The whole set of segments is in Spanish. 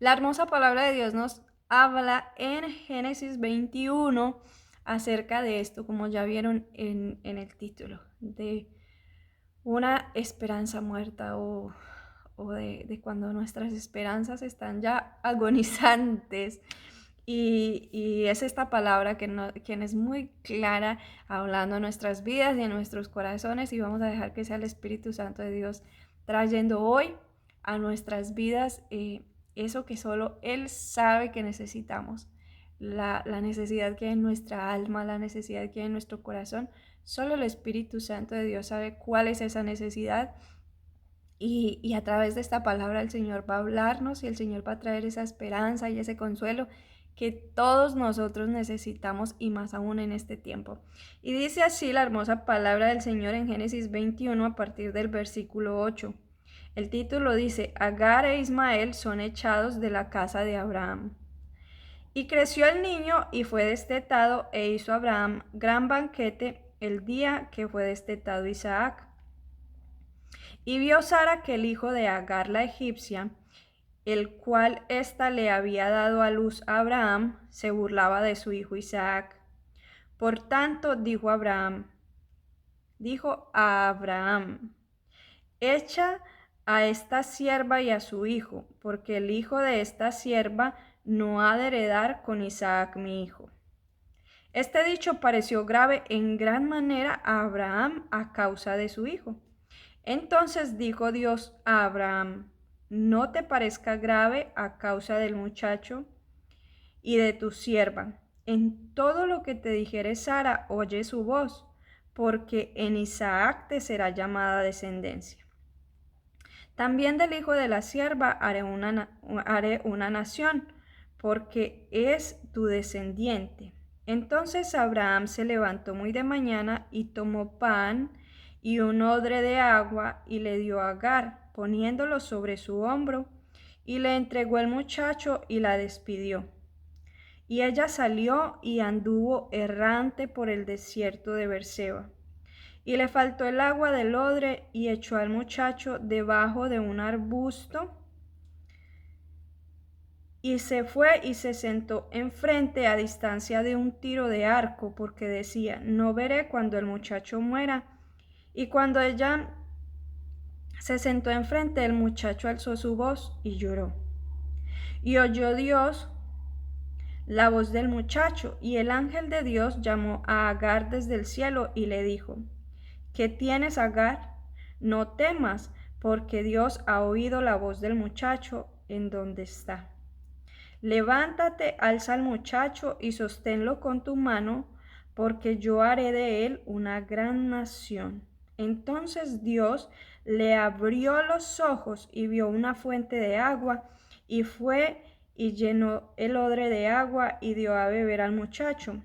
La hermosa palabra de Dios nos habla en Génesis 21 acerca de esto, como ya vieron en el título, de una esperanza muerta o de cuando nuestras esperanzas están ya agonizantes. Y es esta palabra quien es muy clara hablando en nuestras vidas y en nuestros corazones, y vamos a dejar que sea el Espíritu Santo de Dios trayendo hoy a nuestras vidas eso que solo Él sabe que necesitamos, la necesidad que hay en nuestra alma, la necesidad que hay en nuestro corazón. Solo el Espíritu Santo de Dios sabe cuál es esa necesidad, y a través de esta palabra el Señor va a hablarnos y el Señor va a traer esa esperanza y ese consuelo que todos nosotros necesitamos, y más aún en este tiempo. Y dice así la hermosa palabra del Señor en Génesis 21 a partir del versículo 8. El título dice: Agar e Ismael son echados de la casa de Abraham. Y creció el niño y fue destetado, e hizo Abraham gran banquete el día que fue destetado Isaac. Y vio Sara que el hijo de Agar la egipcia, el cual ésta le había dado a luz a Abraham, se burlaba de su hijo Isaac. Por tanto dijo a Abraham: Echa a esta sierva y a su hijo, porque el hijo de esta sierva no ha de heredar con Isaac mi hijo. Este dicho pareció grave en gran manera a Abraham a causa de su hijo. Entonces dijo Dios a Abraham: No te parezca grave a causa del muchacho y de tu sierva. En todo lo que te dijere Sara, oye su voz, porque en Isaac te será llamada descendencia. También del hijo de la sierva haré una nación, porque es tu descendiente. Entonces Abraham se levantó muy de mañana y tomó pan y un odre de agua y le dio a Agar, poniéndolo sobre su hombro, y le entregó el muchacho y la despidió. Y ella salió y anduvo errante por el desierto de Berseba. Y le faltó el agua del odre, y echó al muchacho debajo de un arbusto, y se fue y se sentó enfrente a distancia de un tiro de arco, porque decía: No veré cuando el muchacho muera. Y cuando ella se sentó enfrente, el muchacho alzó su voz y lloró. Y oyó Dios la voz del muchacho, y el ángel de Dios llamó a Agar desde el cielo y le dijo: ¿Qué tienes, Agar? No temas, porque Dios ha oído la voz del muchacho en donde está. Levántate, alza al muchacho y sosténlo con tu mano, porque yo haré de él una gran nación. Entonces Dios le abrió los ojos y vio una fuente de agua, y fue y llenó el odre de agua y dio a beber al muchacho.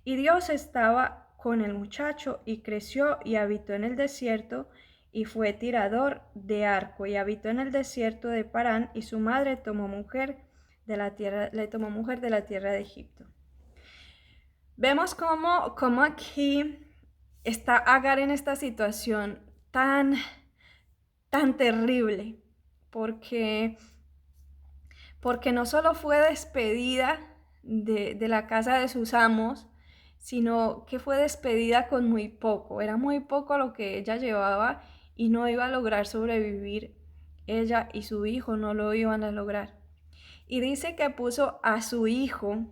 Y Dios estaba con el muchacho, y creció y habitó en el desierto, y fue tirador de arco, y habitó en el desierto de Parán, y su madre tomó mujer de la tierra, le tomó mujer de la tierra de Egipto. Vemos cómo aquí está Agar en esta situación tan terrible, porque, porque no solo fue despedida de la casa de sus amos, sino que fue despedida con muy poco. Era muy poco lo que ella llevaba, y no iba a lograr sobrevivir. Ella y su hijo no lo iban a lograr. Y dice que puso a su hijo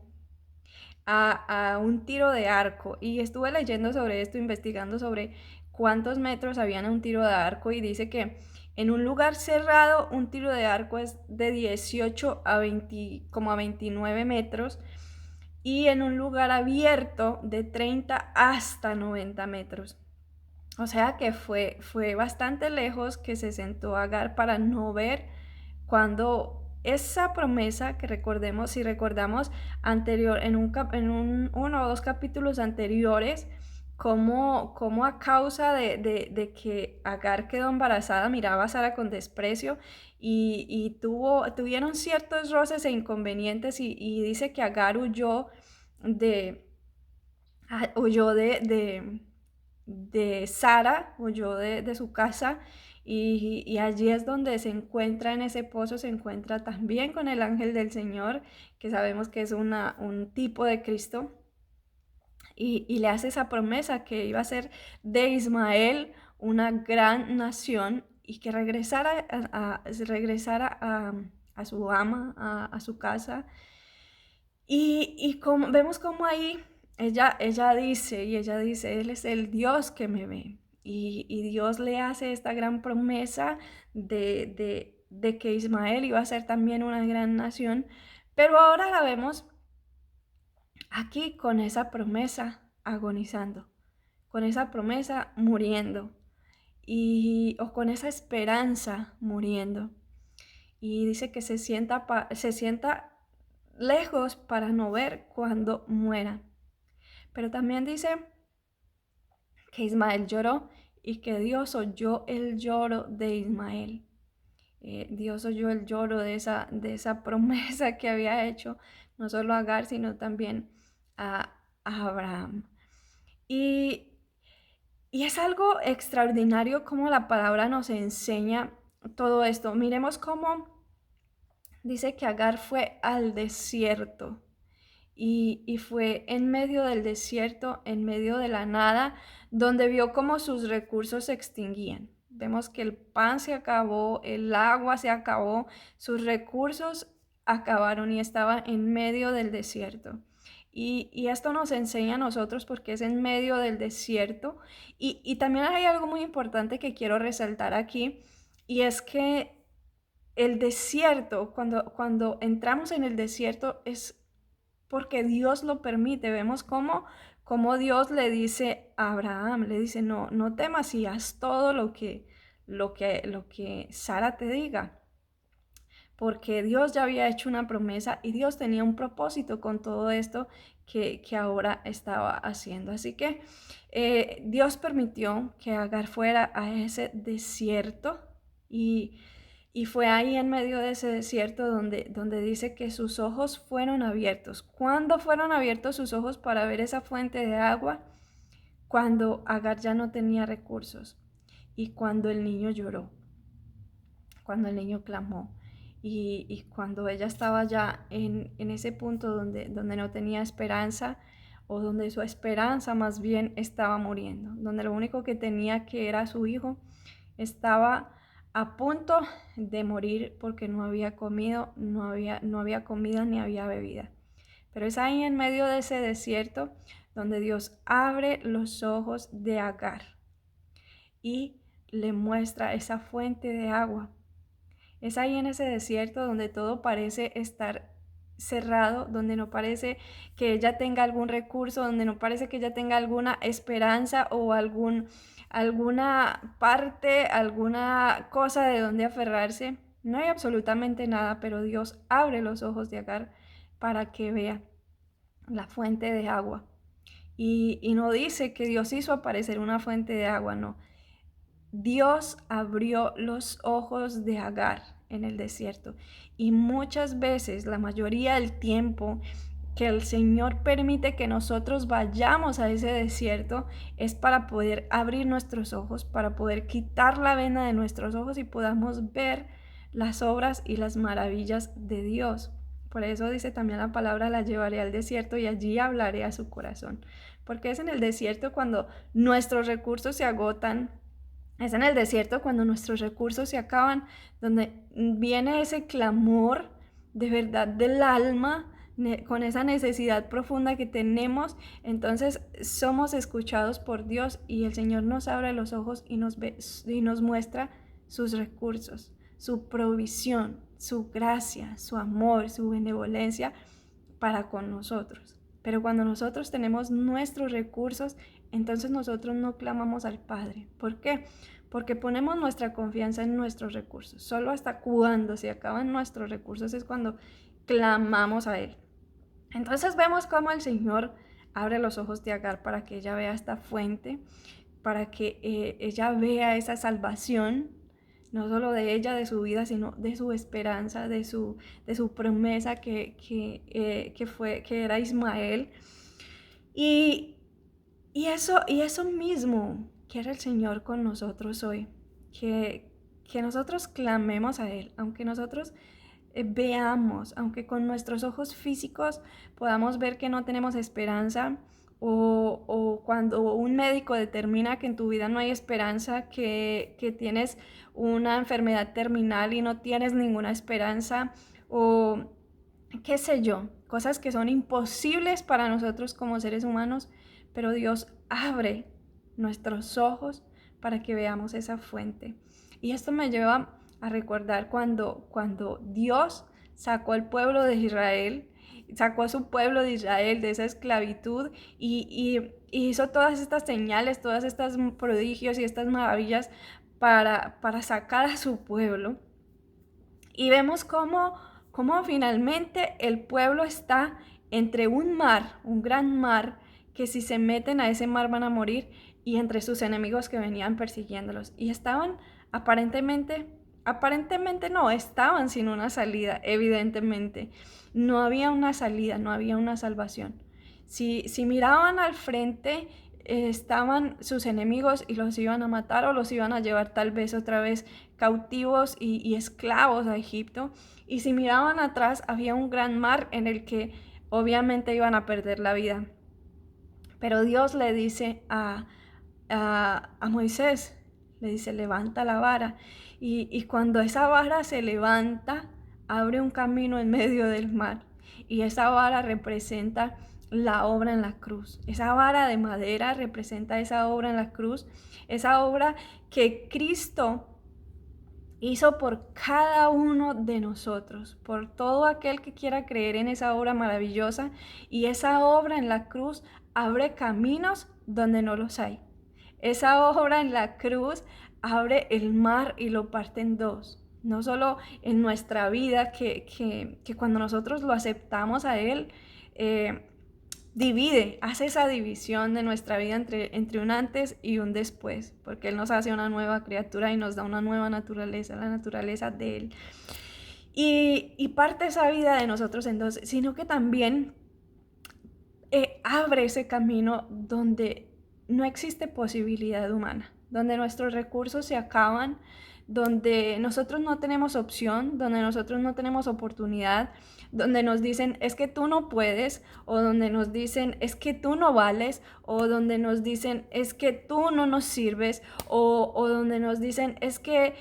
a un tiro de arco. Y estuve leyendo sobre esto, investigando sobre cuántos metros habían en un tiro de arco, y dice que en un lugar cerrado un tiro de arco es de 18 a 20, como a 29 metros, y en un lugar abierto de 30 hasta 90 metros. O sea que fue bastante lejos que se sentó Agar para no ver cuando esa promesa que recordemos, si recordamos anterior, uno o dos capítulos anteriores, como a causa de que Agar quedó embarazada, miraba a Sara con desprecio, y tuvieron ciertos roces e inconvenientes, y dice que Agar de, huyó de Sara, huyó de su casa, y allí es donde se encuentra, en ese pozo se encuentra también con el ángel del Señor, que sabemos que es un tipo de Cristo, y le hace esa promesa que iba a ser de Ismael una gran nación y que regresara a su ama, a su casa. Y como, vemos como ahí ella dice, Él es el Dios que me ve. Y Dios le hace esta gran promesa de que Ismael iba a ser también una gran nación, pero ahora la vemos aquí con esa promesa agonizando, con esa promesa muriendo, o con esa esperanza muriendo. Y dice que se sienta lejos para no ver cuando muera. Pero también dice que Ismael lloró y que Dios oyó el lloro de Ismael. Dios oyó el lloro de esa promesa que había hecho, no solo a Agar, sino también a Abraham. Y, y es algo extraordinario cómo la palabra nos enseña todo esto. Miremos cómo dice que Agar fue al desierto. Y fue en medio del desierto, en medio de la nada, donde vio cómo sus recursos se extinguían. Vemos que el pan se acabó, el agua se acabó, sus recursos acabaron y estaba en medio del desierto. Y esto nos enseña a nosotros porque es en medio del desierto. Y también hay algo muy importante que quiero resaltar aquí, y es que el desierto, cuando entramos en el desierto, es porque Dios lo permite. Vemos cómo Dios le dice a Abraham, le dice, no temas y haz todo lo que Sara te diga. Porque Dios ya había hecho una promesa y Dios tenía un propósito con todo esto que ahora estaba haciendo. Así que Dios permitió que Agar fuera a ese desierto y fue ahí en medio de ese desierto donde dice que sus ojos fueron abiertos. ¿Cuándo fueron abiertos sus ojos para ver esa fuente de agua? Cuando Agar ya no tenía recursos y cuando el niño lloró, cuando el niño clamó. Y cuando ella estaba ya en ese punto donde no tenía esperanza, o donde su esperanza más bien estaba muriendo, donde lo único que tenía que era su hijo, estaba a punto de morir porque no había comido, no había comida ni había bebida. Pero es ahí en medio de ese desierto donde Dios abre los ojos de Agar y le muestra esa fuente de agua. Es ahí en ese desierto donde todo parece estar cerrado, donde no parece que ella tenga algún recurso, donde no parece que ella tenga alguna esperanza o alguna parte, alguna cosa de donde aferrarse. No hay absolutamente nada, pero Dios abre los ojos de Agar para que vea la fuente de agua. Y no dice que Dios hizo aparecer una fuente de agua, no. Dios abrió los ojos de Agar en el desierto. Y muchas veces, la mayoría del tiempo que el Señor permite que nosotros vayamos a ese desierto, es para poder abrir nuestros ojos, para poder quitar la venda de nuestros ojos y podamos ver las obras y las maravillas de Dios. Por eso dice también la palabra, la llevaré al desierto y allí hablaré a su corazón. Porque es en el desierto cuando nuestros recursos se agotan. Es en el desierto cuando nuestros recursos se acaban, donde viene ese clamor de verdad del alma, con esa necesidad profunda que tenemos. Entonces somos escuchados por Dios y el Señor nos abre los ojos y nos muestra sus recursos, su provisión, su gracia, su amor, su benevolencia para con nosotros. Pero cuando nosotros tenemos nuestros recursos, entonces nosotros no clamamos al Padre. ¿Por qué? Porque ponemos nuestra confianza en nuestros recursos. Solo hasta cuando se acaban nuestros recursos es cuando clamamos a Él. Entonces vemos cómo el Señor abre los ojos de Agar para que ella vea esta fuente, para que ella vea esa salvación, no solo de ella, de su vida, sino de su esperanza, de su promesa que era Ismael. Y eso mismo quiere el Señor con nosotros hoy, que que nosotros clamemos a Él, aunque nosotros veamos, aunque con nuestros ojos físicos podamos ver que no tenemos esperanza, o cuando un médico determina que en tu vida no hay esperanza, que tienes una enfermedad terminal y no tienes ninguna esperanza, o qué sé yo, cosas que son imposibles para nosotros como seres humanos, pero Dios abre nuestros ojos para que veamos esa fuente. Y esto me lleva a recordar cuando Dios sacó al pueblo de Israel, sacó a su pueblo de Israel de esa esclavitud y hizo todas estas señales, todas estas prodigios y estas maravillas para sacar a su pueblo. Y vemos cómo finalmente el pueblo está entre un mar, un gran mar, que si se meten a ese mar van a morir, y entre sus enemigos que venían persiguiéndolos. Y estaban aparentemente no, estaban sin una salida, evidentemente. No había una salida, no había una salvación. Si miraban al frente, estaban sus enemigos y los iban a matar o los iban a llevar tal vez otra vez cautivos y esclavos a Egipto. Y si miraban atrás, había un gran mar en el que obviamente iban a perder la vida. Pero Dios le dice a Moisés, le dice, levanta la vara. Y cuando esa vara se levanta, abre un camino en medio del mar. Y esa vara representa la obra en la cruz. Esa vara de madera representa esa obra en la cruz. Esa obra que Cristo hizo por cada uno de nosotros, por todo aquel que quiera creer en esa obra maravillosa. Y esa obra en la cruz abre caminos donde no los hay. Esa obra en la cruz abre el mar y lo parte en dos. No solo en nuestra vida, que cuando nosotros lo aceptamos a Él, hace esa división de nuestra vida entre un antes y un después, porque Él nos hace una nueva criatura y nos da una nueva naturaleza, la naturaleza de Él. Y parte esa vida de nosotros en dos, sino que también abre ese camino donde no existe posibilidad humana, donde nuestros recursos se acaban, donde nosotros no tenemos opción, donde nosotros no tenemos oportunidad, donde nos dicen es que tú no puedes, o donde nos dicen es que tú no vales, o donde nos dicen es que tú no nos sirves, o donde nos dicen es que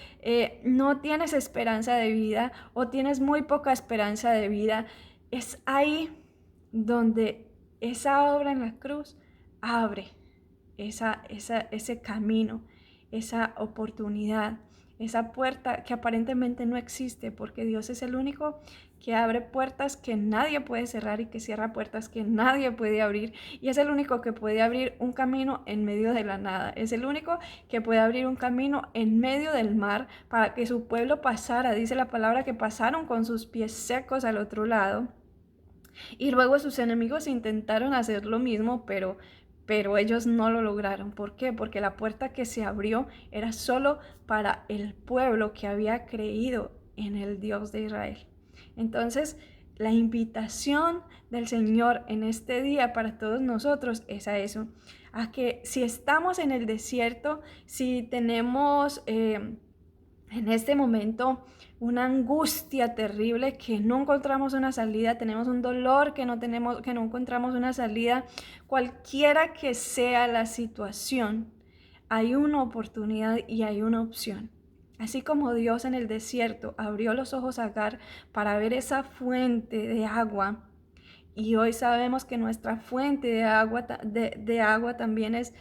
no tienes esperanza de vida, o tienes muy poca esperanza de vida. Es ahí donde esa obra en la cruz abre ese camino, esa oportunidad, esa puerta que aparentemente no existe, porque Dios es el único que abre puertas que nadie puede cerrar y que cierra puertas que nadie puede abrir, y es el único que puede abrir un camino en medio de la nada, es el único que puede abrir un camino en medio del mar para que su pueblo pasara. Dice la palabra que pasaron con sus pies secos al otro lado. Y luego sus enemigos intentaron hacer lo mismo, pero ellos no lo lograron. ¿Por qué? Porque la puerta que se abrió era solo para el pueblo que había creído en el Dios de Israel. Entonces, la invitación del Señor en este día para todos nosotros es a eso, a que si estamos en el desierto, si tenemos en este momento una angustia terrible, que no encontramos una salida, tenemos un dolor que no encontramos una salida, cualquiera que sea la situación, hay una oportunidad y hay una opción. Así como Dios en el desierto abrió los ojos a Agar para ver esa fuente de agua, y hoy sabemos que nuestra fuente de agua también es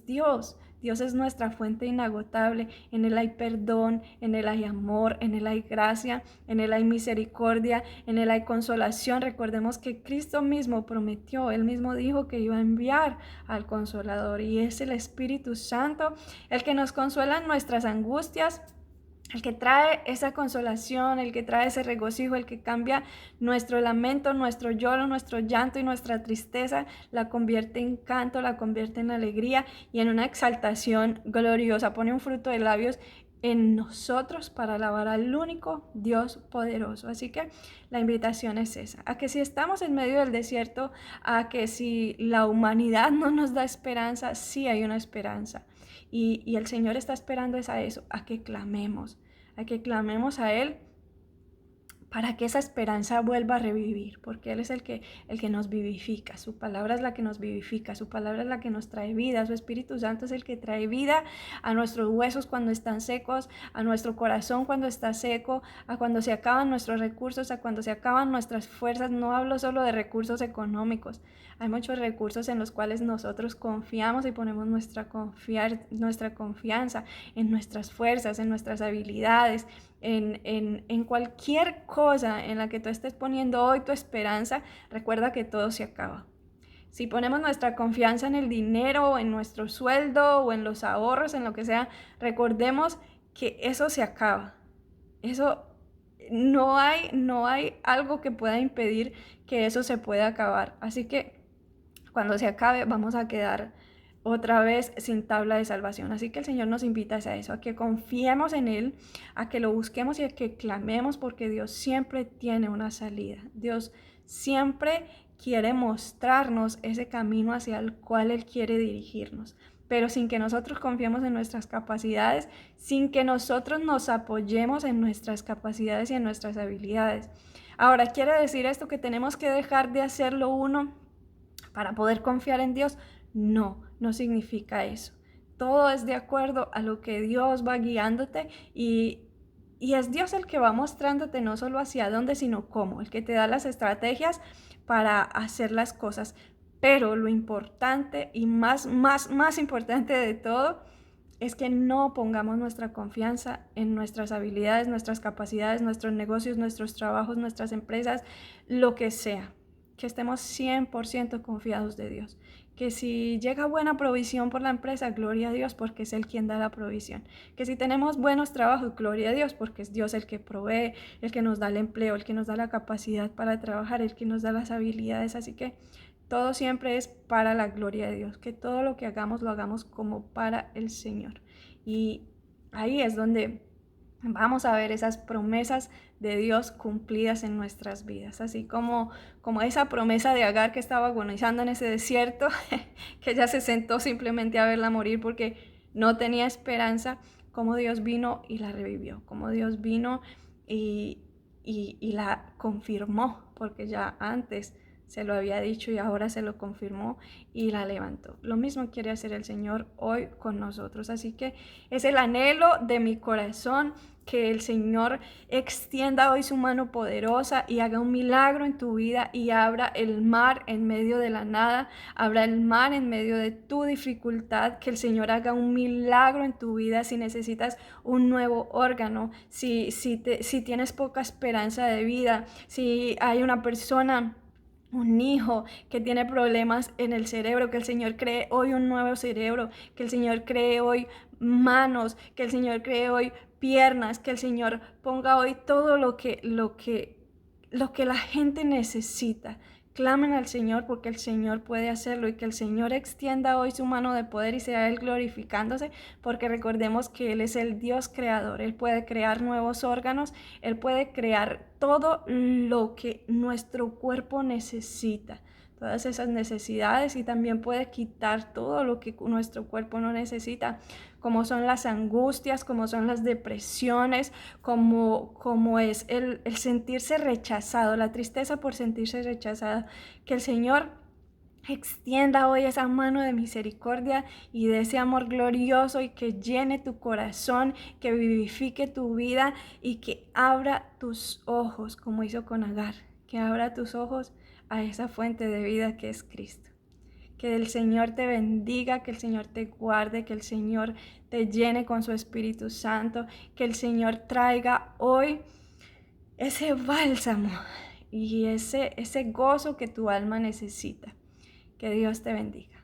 Dios. Dios es nuestra fuente inagotable. En Él hay perdón, en Él hay amor, en Él hay gracia, en Él hay misericordia, en Él hay consolación. Recordemos que Cristo mismo prometió, Él mismo dijo que iba a enviar al Consolador, y es el Espíritu Santo el que nos consuela en nuestras angustias, el que trae esa consolación, el que trae ese regocijo, el que cambia nuestro lamento, nuestro lloro, nuestro llanto y nuestra tristeza, la convierte en canto, la convierte en alegría y en una exaltación gloriosa. Pone un fruto de labios en nosotros para alabar al único Dios poderoso. Así que la invitación es esa, a que si estamos en medio del desierto, a que si la humanidad no nos da esperanza, sí hay una esperanza. Y el Señor está esperando a eso, a que clamemos, a que clamemos a Él para que esa esperanza vuelva a revivir, porque Él es el que nos vivifica, su palabra es la que nos vivifica, su palabra es la que nos trae vida, su Espíritu Santo es el que trae vida a nuestros huesos cuando están secos, a nuestro corazón cuando está seco, a cuando se acaban nuestros recursos, a cuando se acaban nuestras fuerzas. No hablo solo de recursos económicos, hay muchos recursos en los cuales nosotros confiamos y ponemos nuestra confianza en nuestras fuerzas, en nuestras habilidades, en cualquier cosa en la que tú estés poniendo hoy tu esperanza. Recuerda que todo se acaba. Si ponemos nuestra confianza en el dinero, o en nuestro sueldo, o en los ahorros, en lo que sea, recordemos que eso se acaba. Eso no hay algo que pueda impedir que eso se pueda acabar. Así que cuando se acabe vamos a quedar otra vez sin tabla de salvación. Así que el Señor nos invita a eso, a que confiemos en Él, a que lo busquemos y a que clamemos, porque Dios siempre tiene una salida. Dios siempre quiere mostrarnos ese camino hacia el cual Él quiere dirigirnos, pero sin que nosotros confiemos en nuestras capacidades, sin que nosotros nos apoyemos en nuestras capacidades y en nuestras habilidades. Ahora, ¿quiere decir esto que tenemos que dejar de hacerlo uno para poder confiar en Dios? No, no significa eso. Todo es de acuerdo a lo que Dios va guiándote y es Dios el que va mostrándote no solo hacia dónde, sino cómo, el que te da las estrategias para hacer las cosas. Pero lo importante y más importante de todo es que no pongamos nuestra confianza en nuestras habilidades, nuestras capacidades, nuestros negocios, nuestros trabajos, nuestras empresas, lo que sea. Que estemos 100% confiados de Dios. Que si llega buena provisión por la empresa, gloria a Dios, porque es Él quien da la provisión. Que si tenemos buenos trabajos, gloria a Dios, porque es Dios el que provee, el que nos da el empleo, el que nos da la capacidad para trabajar, el que nos da las habilidades. Así que todo siempre es para la gloria de Dios. Que todo lo que hagamos, lo hagamos como para el Señor. Y ahí es donde vamos a ver esas promesas de Dios cumplidas en nuestras vidas, así como esa promesa de Agar que estaba agonizando en ese desierto, que ella se sentó simplemente a verla morir porque no tenía esperanza, como Dios vino y la revivió, como Dios vino y la confirmó, porque ya antes se lo había dicho y ahora se lo confirmó y la levantó. Lo mismo quiere hacer el Señor hoy con nosotros. Así que es el anhelo de mi corazón que el Señor extienda hoy su mano poderosa y haga un milagro en tu vida y abra el mar en medio de la nada, abra el mar en medio de tu dificultad, que el Señor haga un milagro en tu vida. Si necesitas un nuevo órgano, si tienes poca esperanza de vida, si hay una persona, un hijo que tiene problemas en el cerebro, que el Señor cree hoy un nuevo cerebro, que el Señor cree hoy manos, que el Señor cree hoy piernas, que el Señor ponga hoy todo lo que la gente necesita. Clamen al Señor porque el Señor puede hacerlo y que el Señor extienda hoy su mano de poder y sea Él glorificándose, porque recordemos que Él es el Dios creador. Él puede crear nuevos órganos, Él puede crear todo lo que nuestro cuerpo necesita, todas esas necesidades, y también puede quitar todo lo que nuestro cuerpo no necesita, como son las angustias, como son las depresiones, como es el sentirse rechazado, la tristeza por sentirse rechazada. Que el Señor extienda hoy esa mano de misericordia y de ese amor glorioso y que llene tu corazón, que vivifique tu vida y que abra tus ojos como hizo con Agar, que abra tus ojos a esa fuente de vida que es Cristo. Que el Señor te bendiga, que el Señor te guarde, que el Señor te llene con su Espíritu Santo, que el Señor traiga hoy ese bálsamo y ese gozo que tu alma necesita. Que Dios te bendiga.